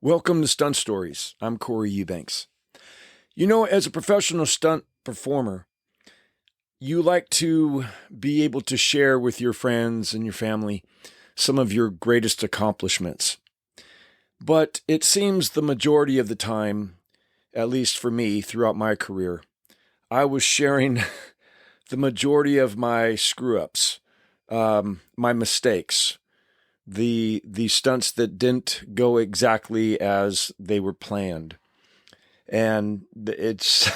Welcome to Stunt Stories. I'm Corey Eubanks. As a professional stunt performer, you like to be able to share with your friends and your family some of your greatest accomplishments. But it seems the majority of the time, at least for me throughout my career, I was sharing the majority of my screw-ups, my mistakes, the stunts that didn't go exactly as they were planned. And it's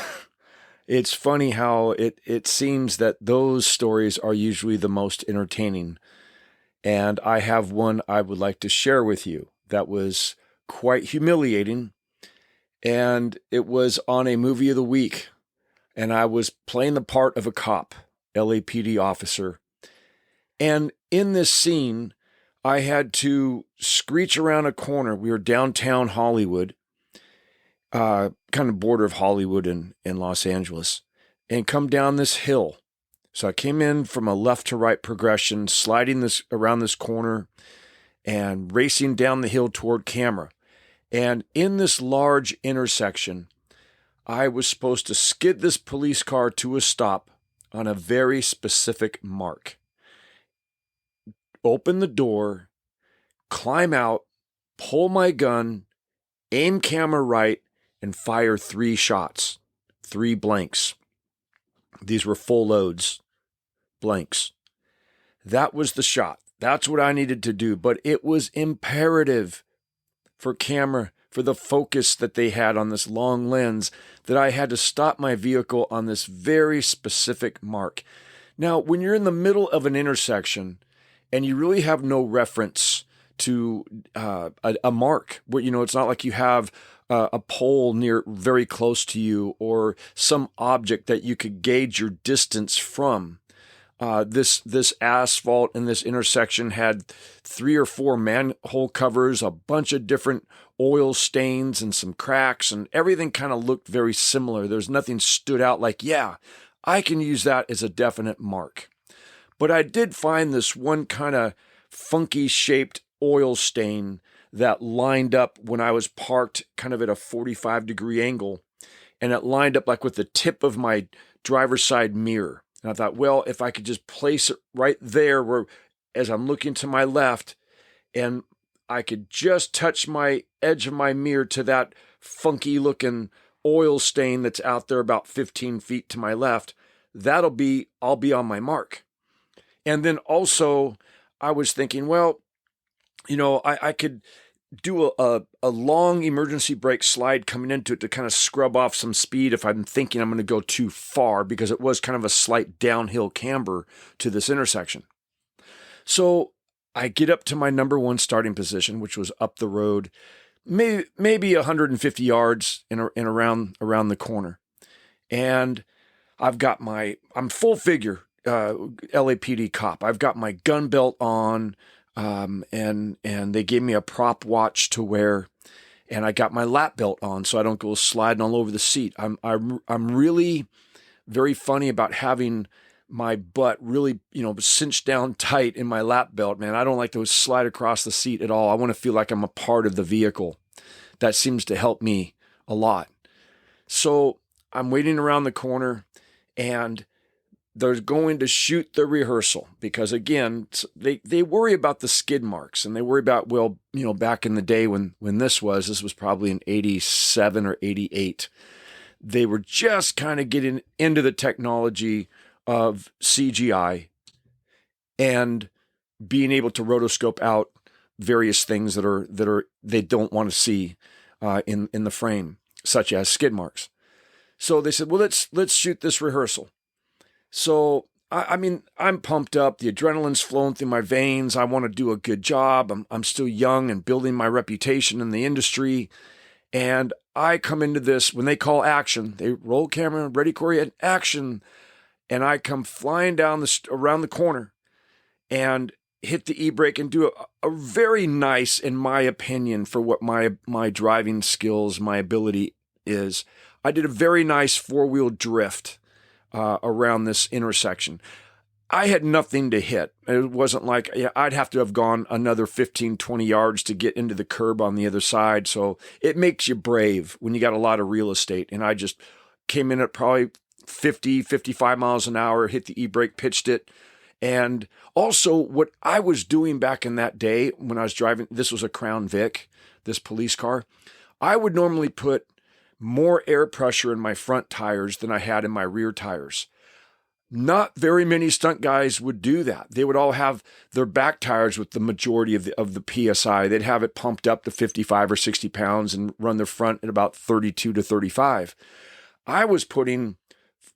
funny how it seems that those stories are usually the most entertaining. And I have one I would like to share with you that was quite humiliating. And it was on a movie of the week. And I was playing the part of a cop, LAPD officer. And in this scene, I had to screech around a corner. We were downtown Hollywood, kind of border of Hollywood and Los Angeles, and come down this hill. So I came in from a left to right progression, sliding this around this corner and racing down the hill toward camera. And in this large intersection, I was supposed to skid this police car to a stop on a very specific mark. Open the door, climb out, pull my gun, aim camera right, and fire 3 shots, 3 blanks. These were full loads, blanks. That was the shot. That's what I needed to do. But it was imperative for camera, for the focus that they had on this long lens, that I had to stop my vehicle on this very specific mark. Now, when you're in the middle of an intersection, and you really have no reference to a mark. It's not like you have a pole very close to you or some object that you could gauge your distance from. This asphalt in this intersection had 3 or 4 manhole covers, a bunch of different oil stains and some cracks, and everything kind of looked very similar. There's nothing stood out like, yeah, I can use that as a definite mark. But I did find this one kind of funky shaped oil stain that lined up when I was parked kind of at a 45-degree angle. And it lined up like with the tip of my driver's side mirror. And I thought, well, if I could just place it right there where as I'm looking to my left and I could just touch my edge of my mirror to that funky looking oil stain that's out there about 15 feet to my left, I'll be on my mark. And then also, I was thinking, well, I could do a long emergency brake slide coming into it to kind of scrub off some speed if I'm thinking I'm going to go too far, because it was kind of a slight downhill camber to this intersection. So I get up to my number 1 starting position, which was up the road, maybe 150 yards and around the corner. And I'm full figure. LAPD cop. I've got my gun belt on, and they gave me a prop watch to wear, and I got my lap belt on so I don't go sliding all over the seat. I'm really very funny about having my butt really, cinched down tight in my lap belt, man. I don't like to slide across the seat at all. I want to feel like I'm a part of the vehicle. That seems to help me a lot. So I'm waiting around the corner, and they're going to shoot the rehearsal because, again, they worry about the skid marks, and they worry about, back in the day when this was probably in 87 or 88. They were just kind of getting into the technology of CGI and being able to rotoscope out various things that they don't want to see in the frame, such as skid marks. So they said, well, let's shoot this rehearsal. So, I'm pumped up. The adrenaline's flowing through my veins. I want to do a good job. I'm still young and building my reputation in the industry. And I come into this, when they call action, they roll camera, ready, Corey, and action. And I come flying down around the corner and hit the e-brake and do a very nice, in my opinion, for what my driving skills, my ability is. I did a very nice 4-wheel drift around this intersection. I had nothing to hit. It wasn't like I'd have to have gone another 15, 20 yards to get into the curb on the other side. So it makes you brave when you got a lot of real estate. And I just came in at probably 50, 55 miles an hour, hit the e-brake, pitched it. And also what I was doing back in that day when I was driving, this was a Crown Vic, this police car, I would normally put more air pressure in my front tires than I had in my rear tires. Not very many stunt guys would do that. They would all have their back tires with the majority of the PSI. They'd have it pumped up to 55 or 60 pounds and run their front at about 32 to 35. I was putting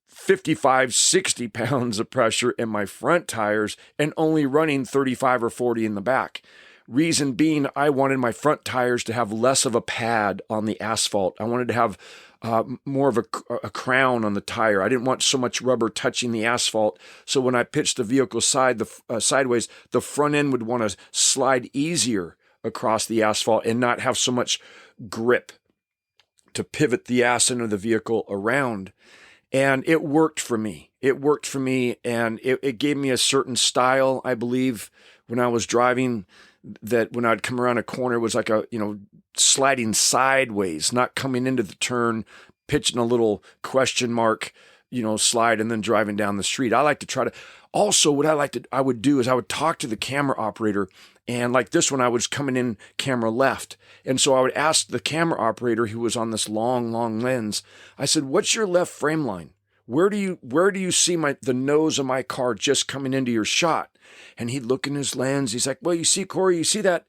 55, 60 pounds of pressure in my front tires and only running 35 or 40 in the back. Reason being, I wanted my front tires to have less of a pad on the asphalt. I wanted to have more of a crown on the tire. I didn't want so much rubber touching the asphalt. So when I pitched the vehicle sideways, the front end would want to slide easier across the asphalt and not have so much grip to pivot the ass end of the vehicle around. And it worked for me. It worked for me, and it gave me a certain style, I believe, when I was driving, that when I'd come around a corner, it was like sliding sideways, not coming into the turn, pitching a little question mark, slide and then driving down the street. I like to try to, also what I would do is I would talk to the camera operator, and like this one, I was coming in camera left. And so I would ask the camera operator who was on this long, long lens, I said, what's your left frame line? Where do you see the nose of my car just coming into your shot? And he'd look in his lens. He's like, well, you see, Corey, you see that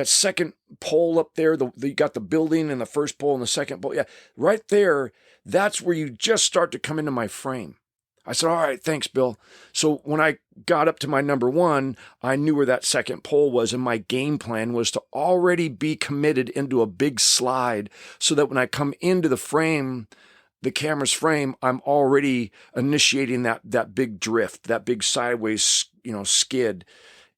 second pole up there? You got the building and the first pole and the second pole. Yeah, right there. That's where you just start to come into my frame. I said, all right, thanks, Bill. So when I got up to my number one, I knew where that second pole was, and my game plan was to already be committed into a big slide so that when I come into the frame, the camera's frame, I'm already initiating that big drift, that big sideways, skid.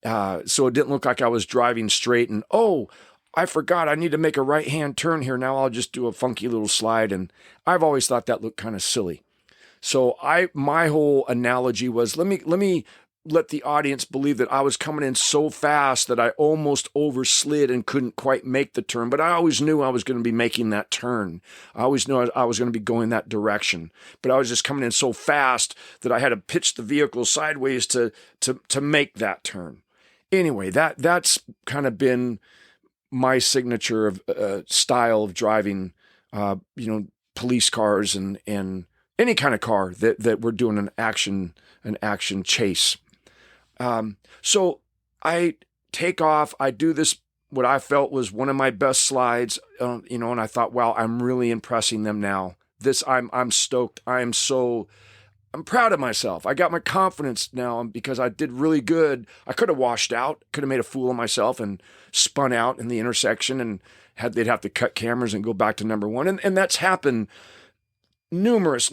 So it didn't look like I was driving straight and, oh, I forgot I need to make a right-hand turn here. Now I'll just do a funky little slide. And I've always thought that looked kind of silly. So my whole analogy was, let me let the audience believe that I was coming in so fast that I almost overslid and couldn't quite make the turn. But I always knew I was going to be making that turn. I always knew I was going to be going that direction. But I was just coming in so fast that I had to pitch the vehicle sideways to make that turn. Anyway, that's kind of been my signature of style of driving, police cars and any kind of car that we're doing an action chase. So I take off, I do this, what I felt was one of my best slides, and I thought, wow, I'm really impressing them now. I'm stoked. I'm proud of myself. I got my confidence now because I did really good. I could have washed out, could have made a fool of myself and spun out in the intersection, and they'd have to cut cameras and go back to number one. And that's happened numerous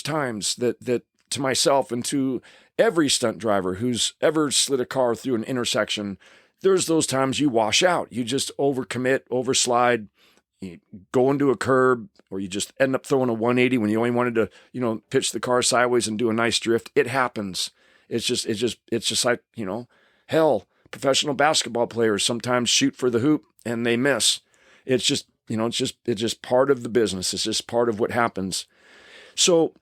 times that to myself and to every stunt driver who's ever slid a car through an intersection. There's those times you wash out. You just overcommit, overslide, you go into a curb, or you just end up throwing a 180 when you only wanted to, pitch the car sideways and do a nice drift. It happens. It's just like, hell, professional basketball players sometimes shoot for the hoop and they miss. It's just part of the business. It's just part of what happens. So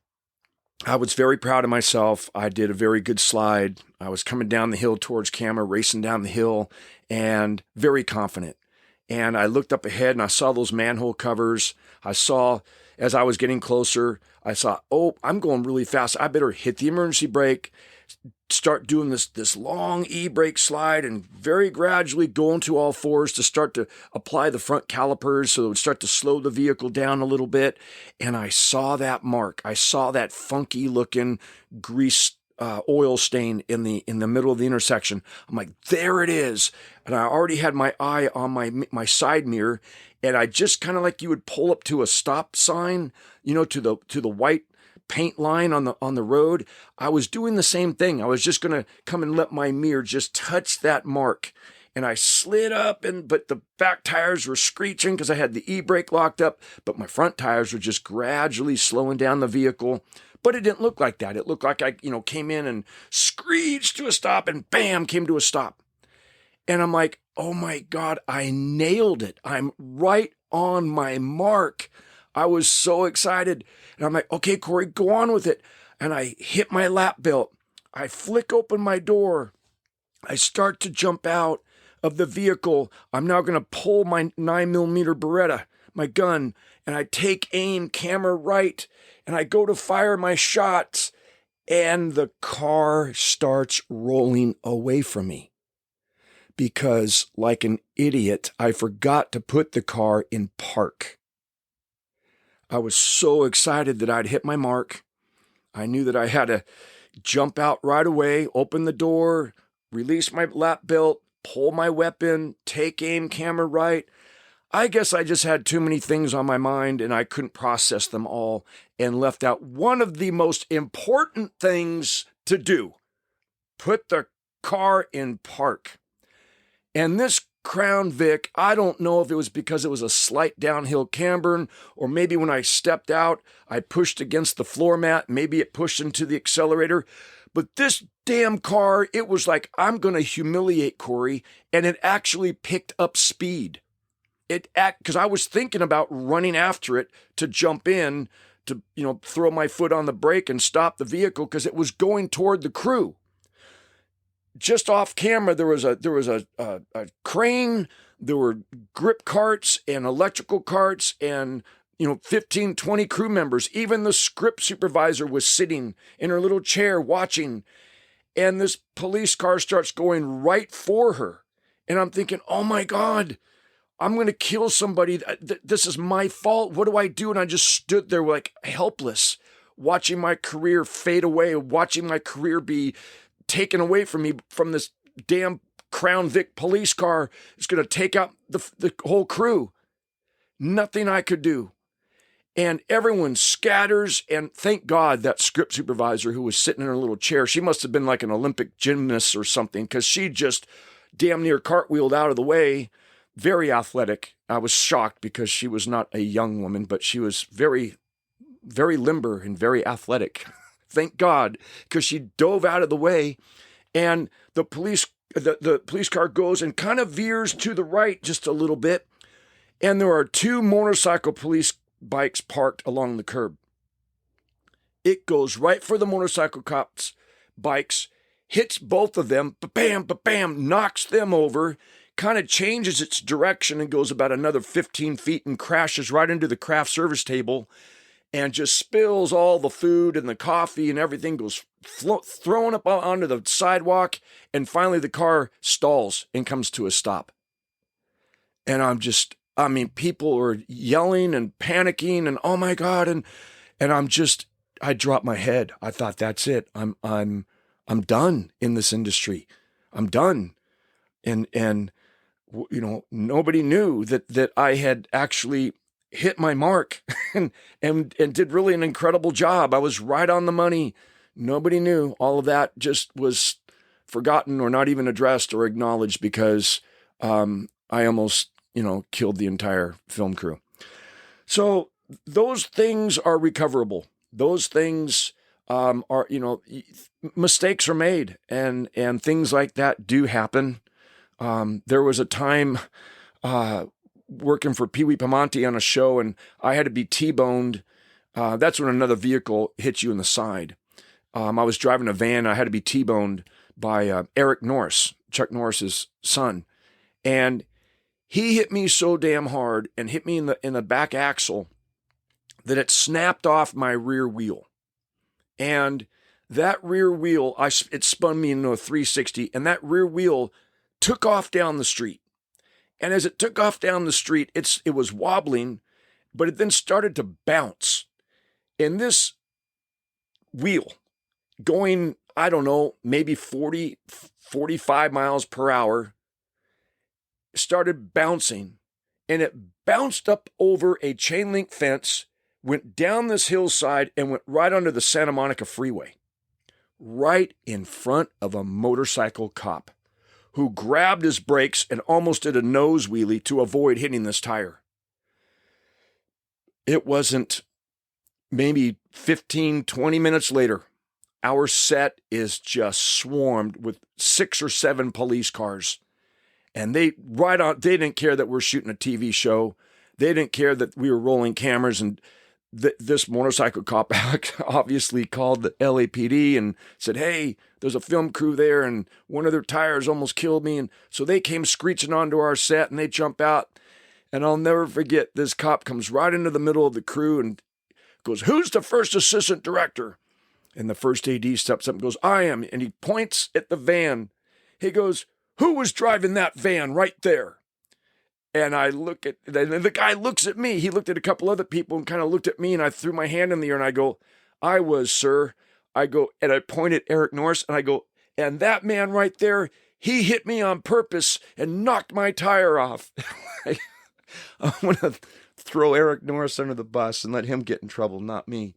I was very proud of myself. I did a very good slide. I was coming down the hill towards camera, racing down the hill, and very confident. And I looked up ahead and I saw those manhole covers. I saw, as I was getting closer, I saw, oh, I'm going really fast. I better hit the emergency brake, start doing this long e-brake slide, and very gradually go into all fours to start to apply the front calipers so it would start to slow the vehicle down a little bit. And I saw that mark. I saw that funky looking grease oil stain in the middle of the intersection. I'm like, there it is. And I already had my eye on my side mirror, and I just kind of like you would pull up to a stop sign, to the white paint line on the road. I was doing the same thing. I was just going to come and let my mirror just touch that mark. And I slid up, but the back tires were screeching because I had the e-brake locked up, but my front tires were just gradually slowing down the vehicle, But it didn't look like that. It looked like I, came in and screeched to a stop and bam, came to a stop. And I'm like, oh my God, I nailed it. I'm right on my mark. I was so excited. And I'm like, okay, Corey, go on with it. And I hit my lap belt. I flick open my door. I start to jump out of the vehicle. I'm now going to pull my 9mm Beretta, my gun, and I take aim, camera right, and I go to fire my shots, and the car starts rolling away from me. Because, like an idiot, I forgot to put the car in park. I was so excited that I'd hit my mark. I knew that I had to jump out right away, open the door, release my lap belt, pull my weapon, take aim, camera right. I guess I just had too many things on my mind and I couldn't process them all and left out one of the most important things to do. Put the car in park. And this Crown Vic, I don't know if it was because it was a slight downhill camber, or maybe when I stepped out, I pushed against the floor mat. Maybe it pushed into the accelerator. But this damn car, it was like, I'm going to humiliate Corey. And it actually picked up speed. Because I was thinking about running after it to jump in, to, throw my foot on the brake and stop the vehicle because it was going toward the crew. Just off camera, there was a crane, there were grip carts and electrical carts and, 15, 20 crew members. Even the script supervisor was sitting in her little chair watching. And this police car starts going right for her. And I'm thinking, oh my God, I'm going to kill somebody. This is my fault. What do I do? And I just stood there like helpless, watching my career fade away, watching my career be taken away from me from this damn Crown Vic police car. It's going to take out the whole crew. Nothing I could do. And everyone scatters, and thank God that script supervisor who was sitting in her little chair, she must have been like an Olympic gymnast or something, because she just damn near cartwheeled out of the way. Very athletic. I was shocked because she was not a young woman, but she was very, very limber and very athletic. Thank God, because she dove out of the way, and the police car goes and kind of veers to the right just a little bit, and there are two motorcycle police bikes parked along the curb. It goes right for the motorcycle cops' bikes, hits both of them, ba-bam, ba-bam, knocks them over, kind of changes its direction and goes about another 15 feet and crashes right into the craft service table, and just spills all the food and the coffee and everything goes thrown up onto the sidewalk. And finally the car stalls and comes to a stop. And people are yelling and panicking and oh my God. And I dropped my head. I thought, that's it. I'm done in this industry. I'm done. And nobody knew that I had actually hit my mark and did really an incredible job. I was right on the money. Nobody knew. All of that just was forgotten or not even addressed or acknowledged because I almost, killed the entire film crew. So those things are recoverable. Those things are, mistakes are made and things like that do happen. There was a time working for Pee Wee Piemonte on a show, and I had to be T-boned. That's when another vehicle hits you in the side. I was driving a van. I had to be T-boned by Eric Norris, Chuck Norris's son. And he hit me so damn hard and hit me in the back axle that it snapped off my rear wheel. And that rear wheel, it spun me into a 360, and that rear wheel took off down the street. And as it took off down the street, it was wobbling, but it then started to bounce. And this wheel going, I don't know, maybe 40, 45 miles per hour, started bouncing. And it bounced up over a chain link fence, went down this hillside, and went right under the Santa Monica freeway, right in front of a motorcycle cop, who grabbed his brakes and almost did a nose wheelie to avoid hitting this tire. It wasn't maybe 15, 20 minutes later, our set is just swarmed with 6 or 7 police cars. And they didn't care that we're shooting a TV show. They didn't care that we were rolling cameras. And this motorcycle cop obviously called the LAPD and said, hey, there's a film crew there and one of their tires almost killed me. And so they came screeching onto our set and they jump out. And I'll never forget, this cop comes right into the middle of the crew and goes, who's the first assistant director? And the first AD steps up and goes, I am. And he points at the van. He goes, who was driving that van right there? And I look at, and the guy looks at me. He looked at a couple other people and kind of looked at me, and I threw my hand in the air and I go, I was, sir. I go, and I point at Eric Norris and I go, and that man right there, he hit me on purpose and knocked my tire off. I want to throw Eric Norris under the bus and let him get in trouble, not me.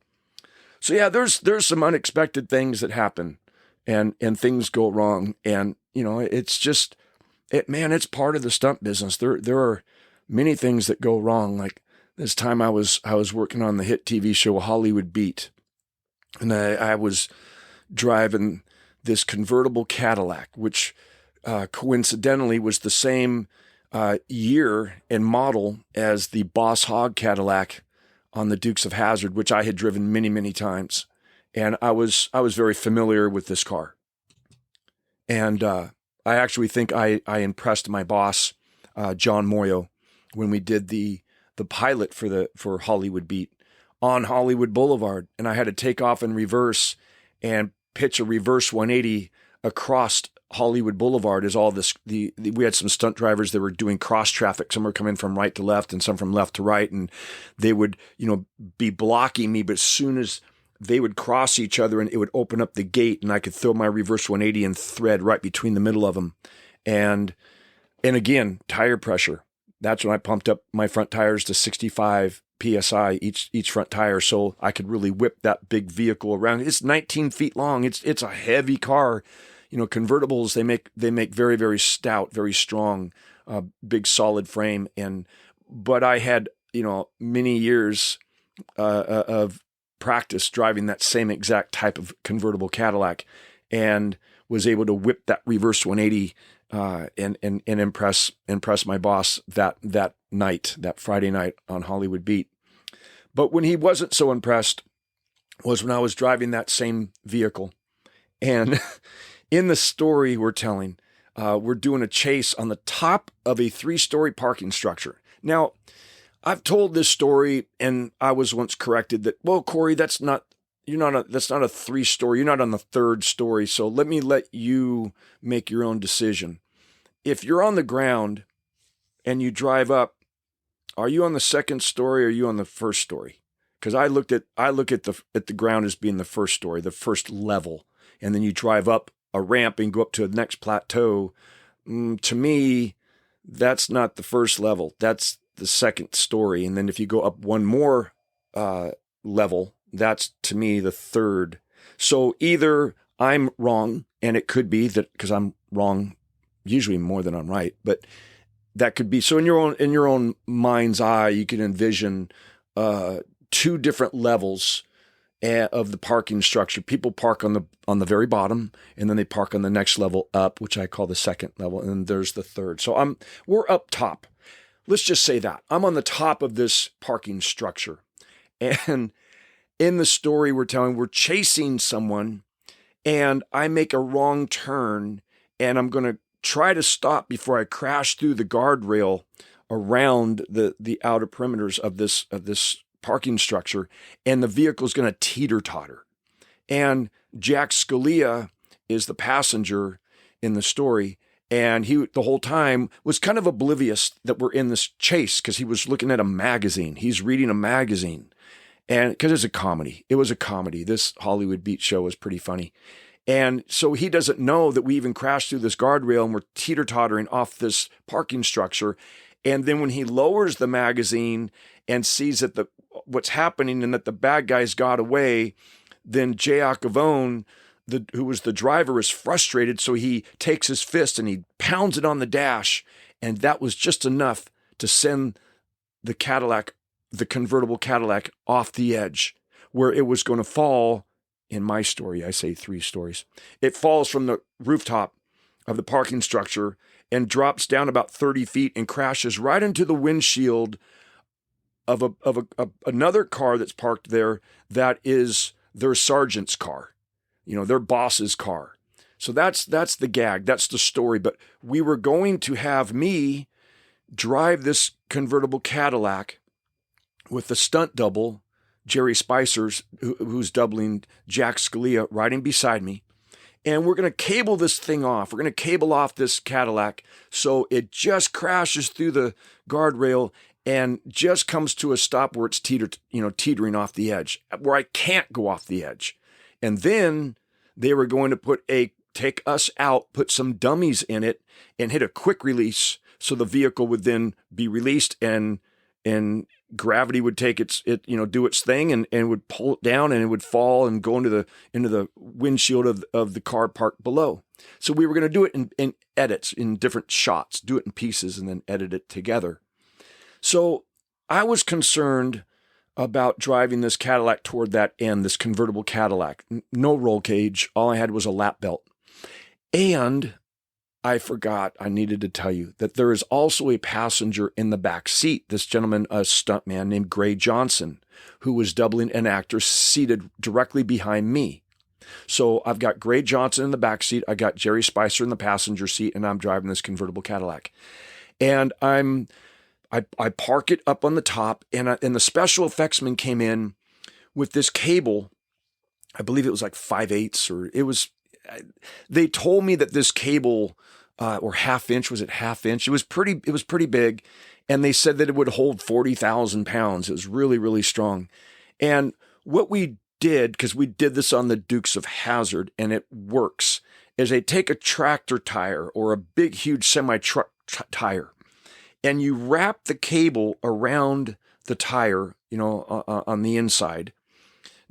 So yeah, there's some unexpected things that happen and things go wrong. And, you know, it's just, it's part of the stunt business. There are many things that go wrong. Like this time I was working on the hit TV show Hollywood Beat, and I was driving this convertible Cadillac, which coincidentally was the same year and model as the Boss Hogg Cadillac on the Dukes of Hazzard, which I had driven many, many times. And I was very familiar with this car. And I actually think I impressed my boss, John Moyo, when we did the pilot for Hollywood Beat on Hollywood Boulevard. And I had to take off in reverse and pitch a reverse 180 across Hollywood Boulevard. Is all this, we had some stunt drivers that were doing cross traffic. Some were coming from right to left and some from left to right. And they would, be blocking me. But as soon as they would cross each other and it would open up the gate and I could throw my reverse 180 and thread right between the middle of them. And again, tire pressure. That's when I pumped up my front tires to 65 PSI each front tire, so I could really whip that big vehicle around. It's 19 feet long. It's a heavy car. Convertibles, they make very, very stout, very strong, big solid frame. But I had, many years of practice driving that same exact type of convertible Cadillac, and was able to whip that reverse 180 and impress my boss that night, that Friday night on Hollywood Beat. But when he wasn't so impressed was when I was driving that same vehicle. And in the story we're telling, we're doing a chase on the top of a 3-story parking structure. Now, I've told this story, and I was once corrected that, well, Corey, that's not a 3-story. You're not on the 3rd story. So let me let you make your own decision. If you're on the ground and you drive up, are you on the 2nd story or are you on the 1st story? Because I look at the ground as being the 1st story, the 1st level, and then you drive up a ramp and go up to the next plateau. To me, that's not the 1st level. That's the 2nd story. And then if you go up one more level, that's to me the 3rd. So either I'm wrong, and it could be that because I'm wrong usually more than I'm right, but that could be. So in your own mind's eye, you can envision 2 different levels of the parking structure. People park on the very bottom, and then they park on the next level up, which I call the 2nd level, and then there's the 3rd. So we're up top. Let's just say that I'm on the top of this parking structure, and in the story we're telling, we're chasing someone, and I make a wrong turn, and I'm going to try to stop before I crash through the guardrail around the outer perimeters of this parking structure, and the vehicle is going to teeter-totter. And Jack Scalia is the passenger in the story, and he the whole time was kind of oblivious that we're in this chase because he was looking at a magazine. He's reading a magazine, and because it's a comedy. It was a comedy. This Hollywood Beat show was pretty funny. And so he doesn't know that we even crashed through this guardrail and we're teeter-tottering off this parking structure. And then when he lowers the magazine and sees that what's happening and that the bad guys got away, then Jay Acavone, who was the driver, is frustrated. So he takes his fist and he pounds it on the dash. And that was just enough to send the convertible Cadillac off the edge. where it was going to fall. In my story, I say 3 stories. It falls from the rooftop of the parking structure and drops down about 30 feet and crashes right into the windshield of another car that's parked there that is their sergeant's car, their boss's car. So that's the gag. That's the story. But we were going to have me drive this convertible Cadillac with the stunt double, Jerry Spicer's, who's doubling Jack Scalia, riding beside me. And we're going to cable this thing off. We're going to cable off this Cadillac so it just crashes through the guardrail and just comes to a stop where it's teetering off the edge, where I can't go off the edge. And then they were going to take us out, put some dummies in it, and hit a quick release so the vehicle would then be released and gravity would take do its thing and would pull it down and it would fall and go into the windshield of the car parked below. So we were going to do it in edits, in different shots, do it in pieces and then edit it together. So I was concerned about driving this Cadillac toward that end, this convertible Cadillac. No roll cage. All I had was a lap belt. And I forgot, I needed to tell you that there is also a passenger in the back seat. This gentleman, a stuntman named Gray Johnson, who was doubling an actor seated directly behind me. So I've got Gray Johnson in the back seat. I got Jerry Spicer in the passenger seat, and I'm driving this convertible Cadillac. And I park it up on the top, and the special effectsman came in with this cable. I believe it was like 5/8, or it was. They told me that this cable, or half inch, was it half inch? It was pretty big. And they said that it would hold 40,000 pounds. It was really, really strong. And what we did, because we did this on the Dukes of Hazzard, and it works, is they take a tractor tire or a big, huge semi-truck tire, and you wrap the cable around the tire, on the inside,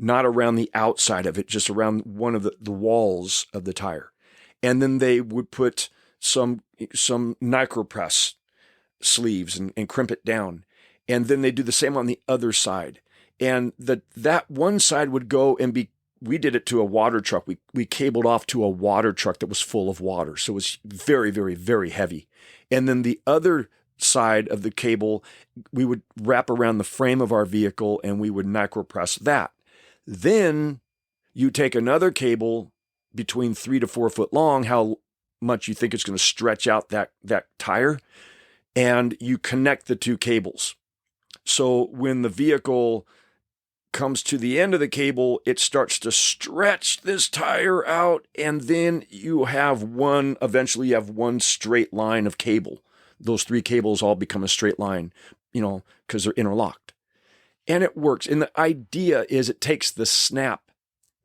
not around the outside of it, just around one of the walls of the tire. And then they would put some NiCroPress sleeves and crimp it down. And then they do the same on the other side. And that one side would go and we did it to a water truck. We cabled off to a water truck that was full of water. So it was very, very, very heavy. And then the other side of the cable, we would wrap around the frame of our vehicle and we would NiCroPress that. Then you take another cable between 3 to 4 foot long, how much you think it's going to stretch out that tire, and you connect the 2 cables. So when the vehicle comes to the end of the cable, it starts to stretch this tire out, and then eventually you have one straight line of cable. Those 3 cables all become a straight line, because they're interlocked. And it works. And the idea is it takes the snap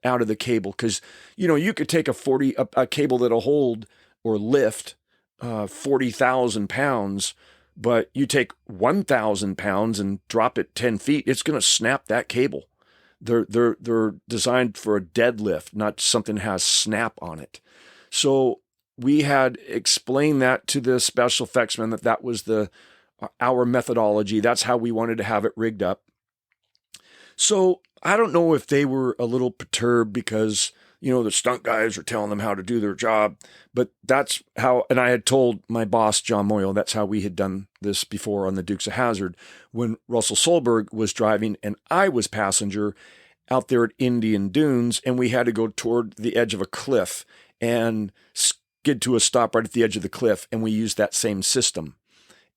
out of the cable, because, you could take a cable that'll hold or lift 40,000 pounds, but you take 1,000 pounds and drop it 10 feet, it's going to snap that cable. They're designed for a deadlift, not something that has snap on it. So we had explained that to the special effectsman that was our methodology. That's how we wanted to have it rigged up. So I don't know if they were a little perturbed because, the stunt guys are telling them how to do their job, but that's how, and I had told my boss, John Moyle, that's how we had done this before on the Dukes of Hazzard when Russell Solberg was driving and I was passenger out there at Indian Dunes, and we had to go toward the edge of a cliff and skid to a stop right at the edge of the cliff, and we used that same system.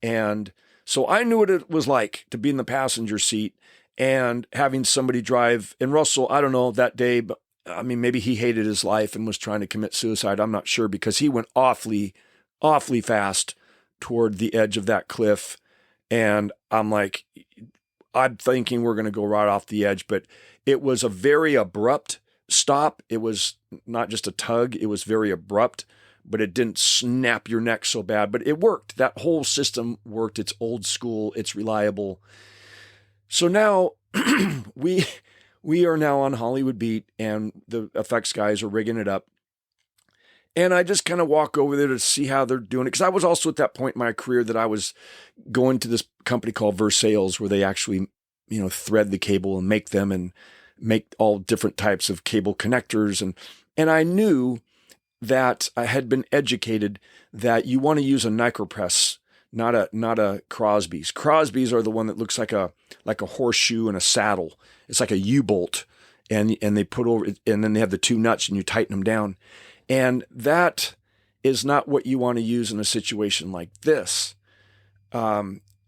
And so I knew what it was like to be in the passenger seat and having somebody drive. And Russell, I don't know that day, but maybe he hated his life and was trying to commit suicide. I'm not sure, because he went awfully, awfully fast toward the edge of that cliff. And I'm thinking we're going to go right off the edge, but it was a very abrupt stop. It was not just a tug. It was very abrupt, but it didn't snap your neck so bad, but it worked. That whole system worked. It's old school. It's reliable. So now we are now on Hollywood Beat, and the effects guys are rigging it up. And I just kind of walk over there to see how they're doing it. Because I was also at that point in my career that I was going to this company called Versailles, where they actually, thread the cable and make them. And make all different types of cable connectors. And I knew that I had been educated that you want to use a Nigropress, not a Crosby's. Crosby's are the one that looks like a horseshoe and a saddle. It's like a U-bolt, and they put over it, and then they have the two nuts and you tighten them down. And that is not what you want to use in a situation like this.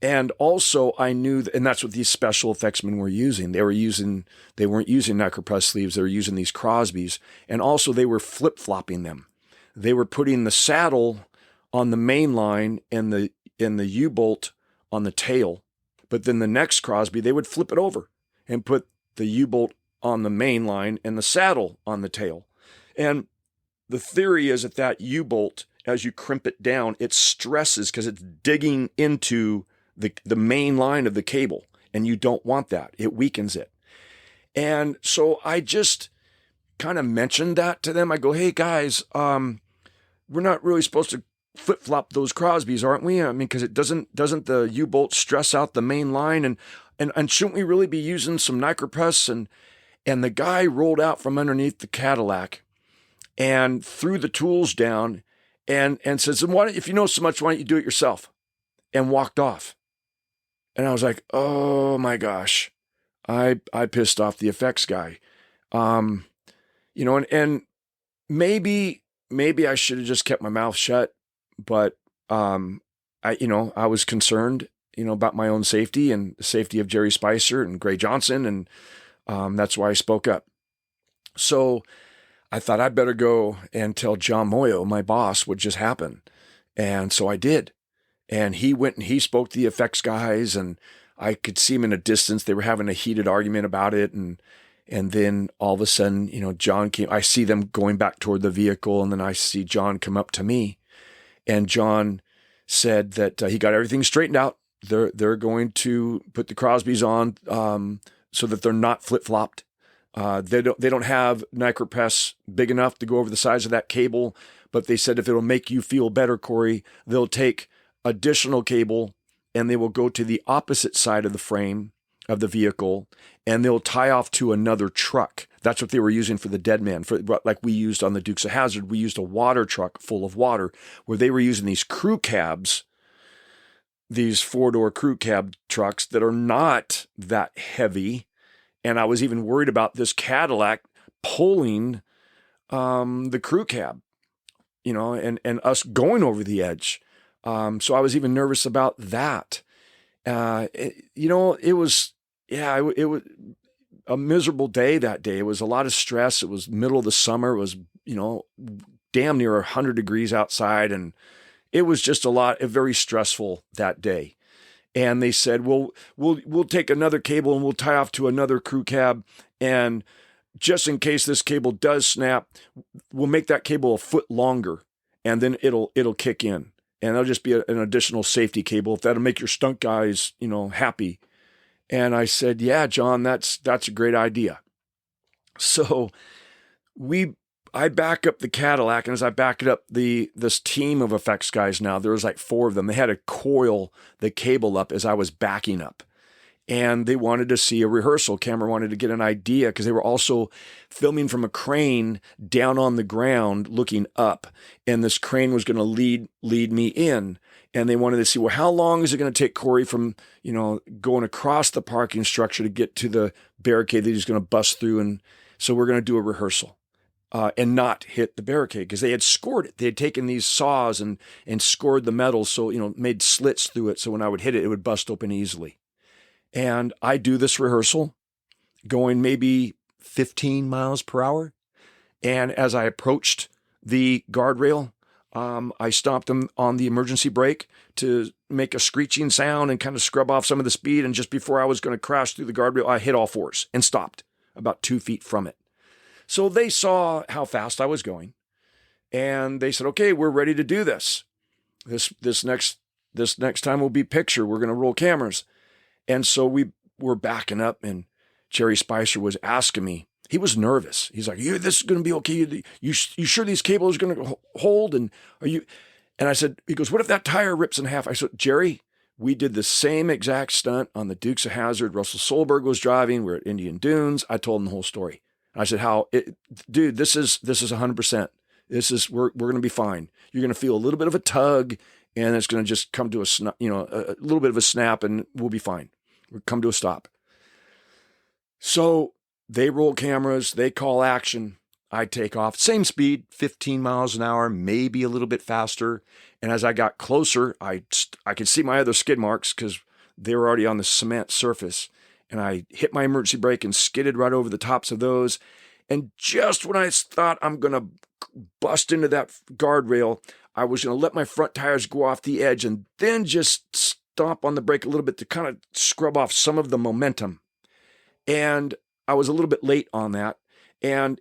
And also I knew and that's what these special effects men were using. They weren't using Nigropress sleeves. They were using these Crosby's, and also they were flip-flopping them. They were putting the saddle on the main line and the U-bolt on the tail. But then the next Crosby, they would flip it over and put the U-bolt on the main line and the saddle on the tail. And the theory is that U-bolt, as you crimp it down, it stresses because it's digging into the main line of the cable, and you don't want that. It weakens it. And so I just kind of mentioned that to them. I go, hey guys, we're not really supposed to flip-flop those Crosby's, aren't we? I mean, because it doesn't the U-bolt stress out the main line, and shouldn't we really be using some Nigropress? And the guy rolled out from underneath the Cadillac and threw the tools down and says, if you know so much, why don't you do it yourself? And walked off. And I was like, oh my gosh, I pissed off the effects guy. And maybe I should have just kept my mouth shut, but I was concerned, about my own safety and the safety of Jerry Spicer and Gray Johnson, and that's why I spoke up. So I thought I'd better go and tell John Moyo, my boss, what just happened. And so I did. And he went and he spoke to the effects guys, and I could see him in a distance. They were having a heated argument about it. And then all of a sudden, John came. I see them going back toward the vehicle, and then I see John come up to me. And John said that he got everything straightened out. They're going to put the Crosby's on so that they're not flip-flopped. They don't have Nigropress big enough to go over the size of that cable, but they said if it'll make you feel better, Corey, they'll take additional cable and they will go to the opposite side of the frame of the vehicle and they'll tie off to another truck. That's what they were using for the Dead Man. Like we used on the Dukes of Hazzard, we used a water truck full of water where they were using these crew cabs, these 4-door crew cab trucks that are not that heavy. And I was even worried about this Cadillac pulling the crew cab, and us going over the edge. So I was even nervous about that. It was a miserable day that day. It was a lot of stress. It was middle of the summer. It was, damn near 100 degrees outside. And it was just very stressful that day. And they said, well, we'll take another cable and we'll tie off to another crew cab. And just in case this cable does snap, we'll make that cable a foot longer and then it'll kick in. And that'll just be an additional safety cable. If that'll make your stunt guys, happy. And I said, yeah, John, that's a great idea. So I back up the Cadillac, and as I back it up, this team of effects guys now, there was like 4 of them. They had to coil the cable up as I was backing up. And they wanted to see a rehearsal. Camera wanted to get an idea because they were also filming from a crane down on the ground looking up. And this crane was going to lead me in. And they wanted to see, well, how long is it going to take Corey from, going across the parking structure to get to the barricade that he's going to bust through? And so we're going to do a rehearsal. And not hit the barricade because they had scored it. They had taken these saws and scored the metal, so made slits through it. So when I would hit it, it would bust open easily. And I do this rehearsal, going maybe 15 miles per hour. And as I approached the guardrail, I stomped them on the emergency brake to make a screeching sound and kind of scrub off some of the speed. And just before I was going to crash through the guardrail, I hit all 4s and stopped about 2 feet from it. So they saw how fast I was going, and they said, okay, we're ready to do this. This next time will be picture. We're going to roll cameras. And so we were backing up, and Jerry Spicer was asking me. He was nervous. He's like, this is going to be okay. You sure these cables are going to hold? And are you? And I said, he goes, what if that tire rips in half? I said, Jerry, We did the same exact stunt on the Dukes of Hazzard. Russell Solberg was driving. We're at Indian Dunes. I told him the whole story. I said, dude, this is 100%. We're going to be fine. You're going to feel a little bit of a tug, and it's going to just come to a little bit of a snap, and we'll be fine. We'll come to a stop. So they roll cameras. They call action. I take off, same speed, 15 miles an hour, maybe a little bit faster. And as I got closer, I could see my other skid marks because they were already on the cement surface. And I hit my emergency brake and skidded right over the tops of those. And just when I thought I'm going to bust into that guardrail, I was going to let my front tires go off the edge and then just stomp on the brake a little bit to kind of scrub off some of the momentum. And I was a little bit late on that. And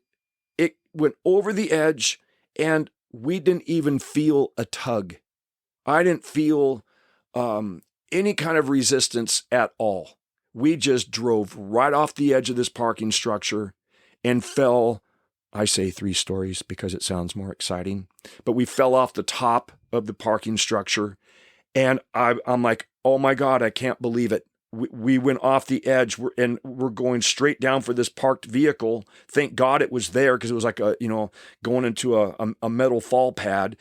it went over the edge, and we didn't even feel a tug. I didn't feel any kind of resistance at all. We just drove right off the edge of this parking structure and fell, I say 3 stories because it sounds more exciting, but we fell off the top of the parking structure. And I'm like, oh my God, I can't believe it. We went off the edge and we're going straight down for this parked vehicle. Thank God it was there because it was like going into a metal fall pad.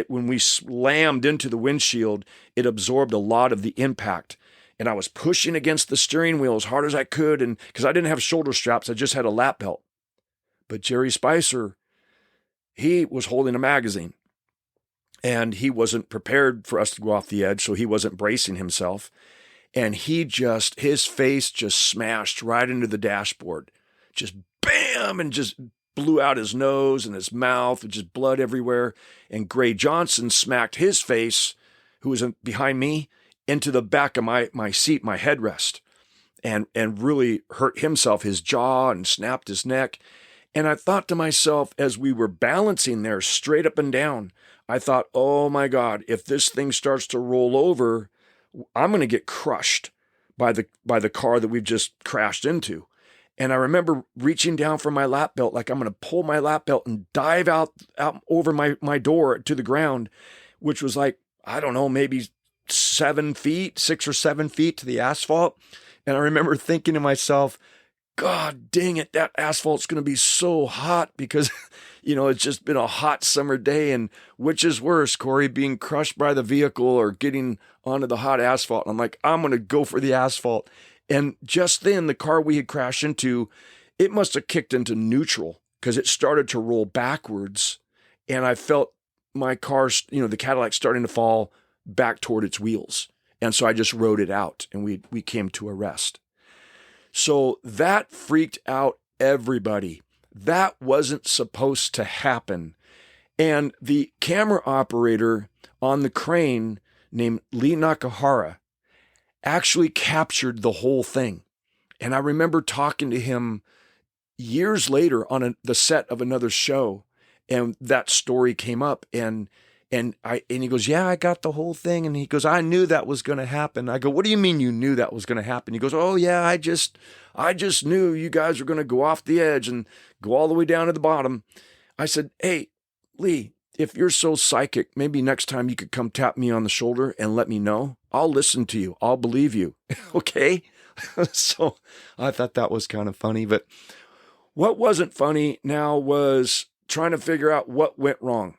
When we slammed into the windshield, it absorbed a lot of the impact. And I was pushing against the steering wheel as hard as I could. And because I didn't have shoulder straps, I just had a lap belt. But Jerry Spicer, he was holding a magazine and he wasn't prepared for us to go off the edge. So he wasn't bracing himself. And his face just smashed right into the dashboard. Just bam, and just blew out his nose and his mouth, and just blood everywhere. And Gray Johnson smacked his face, who was behind me, into the back of my seat, my headrest, and really hurt himself, his jaw, and snapped his neck. And I thought to myself, as we were balancing there straight up and down, I thought, oh my God, if this thing starts to roll over, I'm going to get crushed by the car that we've just crashed into. And I remember reaching down for my lap belt, like I'm going to pull my lap belt and dive out over my door to the ground, which was like, I don't know, maybe 6 or 7 feet to the asphalt. And I remember thinking to myself, God dang it, that asphalt's going to be so hot because, it's just been a hot summer day. And which is worse, Corey, being crushed by the vehicle or getting onto the hot asphalt? And I'm like, I'm going to go for the asphalt. And just then, the car we had crashed into, it must have kicked into neutral because it started to roll backwards. And I felt my car, the Cadillac starting to fall back toward its wheels. And so I just rode it out and we came to a rest. So that freaked out everybody. That wasn't supposed to happen. And the camera operator on the crane named Lee Nakahara actually captured the whole thing. And I remember talking to him years later on the set of another show, and that story came up, and he goes, yeah, I got the whole thing. And he goes, I knew that was going to happen. I go, what do you mean you knew that was going to happen? He goes, oh yeah, I just knew you guys were going to go off the edge and go all the way down to the bottom. I said, hey, Lee, if you're so psychic, maybe next time you could come tap me on the shoulder and let me know. I'll listen to you. I'll believe you. Okay. So I thought that was kind of funny, but what wasn't funny now was trying to figure out what went wrong.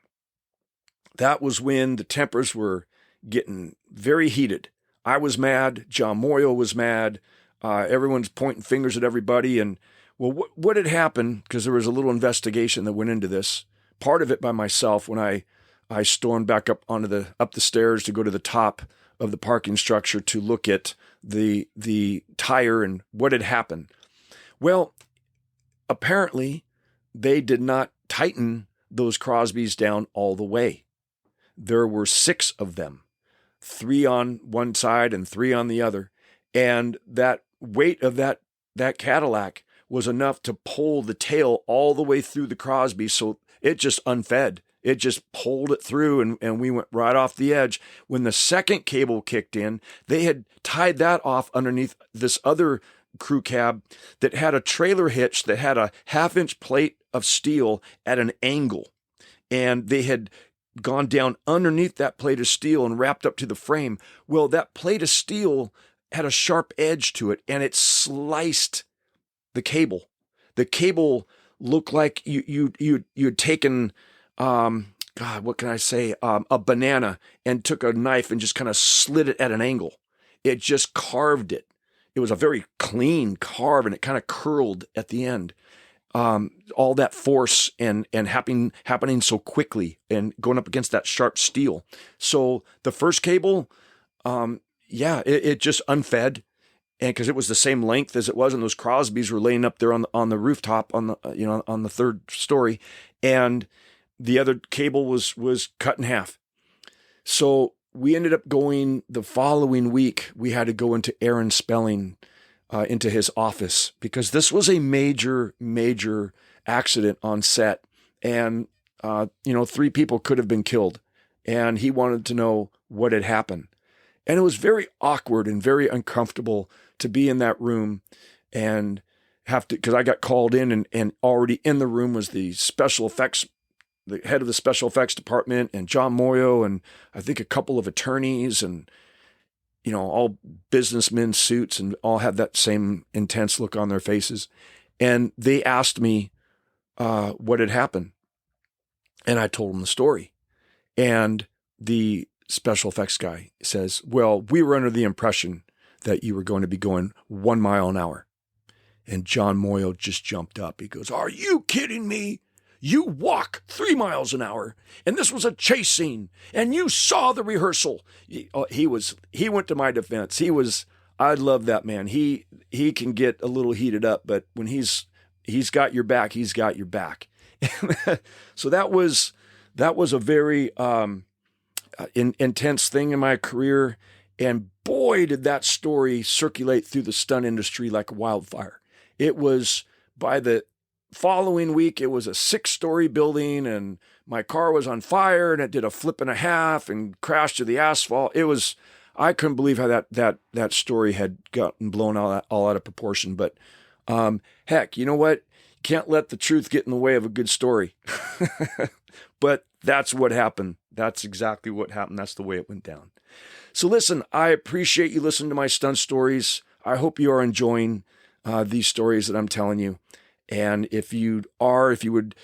That was when the tempers were getting very heated. I was mad. John Moyle was mad. Everyone's pointing fingers at everybody. And well, what had happened, because there was a little investigation that went into this, part of it by myself when I stormed back up up the stairs to go to the top of the parking structure to look at the tire and what had happened. Well, apparently they did not tighten those Crosbys down all the way. There were 6 of them, 3 on one side and 3 on the other. And that weight of that Cadillac was enough to pull the tail all the way through the Crosby. So it just unfed. It just pulled it through and we went right off the edge. When the second cable kicked in, they had tied that off underneath this other crew cab that had a trailer hitch that had a 1/2-inch plate of steel at an angle. And they had gone down underneath that plate of steel and wrapped up to the frame. Well, that plate of steel had a sharp edge to it, and it sliced the cable. The cable looked like you'd taken, God, what can I say? A banana and took a knife and just kind of slid it at an angle. It just carved it. It was a very clean carve, and it kind of curled at the end. All that force and happening so quickly and going up against that sharp steel. So the first cable, it just unfed, and because it was the same length as it was, and those Crosbys were laying up there on the rooftop on the third story, and the other cable was cut in half. So we ended up going the following week. We had to go into Aaron Spelling, into his office, because this was a major accident on set, and 3 people could have been killed, and he wanted to know what had happened. And it was very awkward and very uncomfortable to be in that room and have to, because I got called in, and already in the room was the head of the special effects department, and John Moyo, and I think a couple of attorneys, and all businessmen suits, and all had that same intense look on their faces. And they asked me what had happened. And I told them the story. And the special effects guy says, well, we were under the impression that you were going to be going 1 mile an hour. And John Moyo just jumped up. He goes, are you kidding me? You walk 3 miles an hour, and this was a chase scene, and you saw the rehearsal. He went to my defense. I love that man. He can get a little heated up, but when he's got your back, he's got your back. So that was a very intense thing in my career, and boy, did that story circulate through the stunt industry like wildfire. It was, by the following week, it was a 6-story building, and my car was on fire, and it did a flip and a half and crashed to the asphalt. I couldn't believe how that story had gotten blown all out of proportion. But heck, you know what? Can't let the truth get in the way of a good story. But that's what happened. That's exactly what happened. That's the way it went down. So listen, I appreciate you listening to my stunt stories. I hope you are enjoying these stories that I'm telling you. And if you would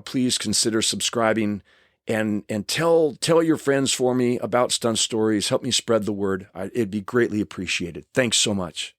please consider subscribing and tell your friends for me about stunt stories. Help me spread the word. It'd be greatly appreciated. Thanks so much.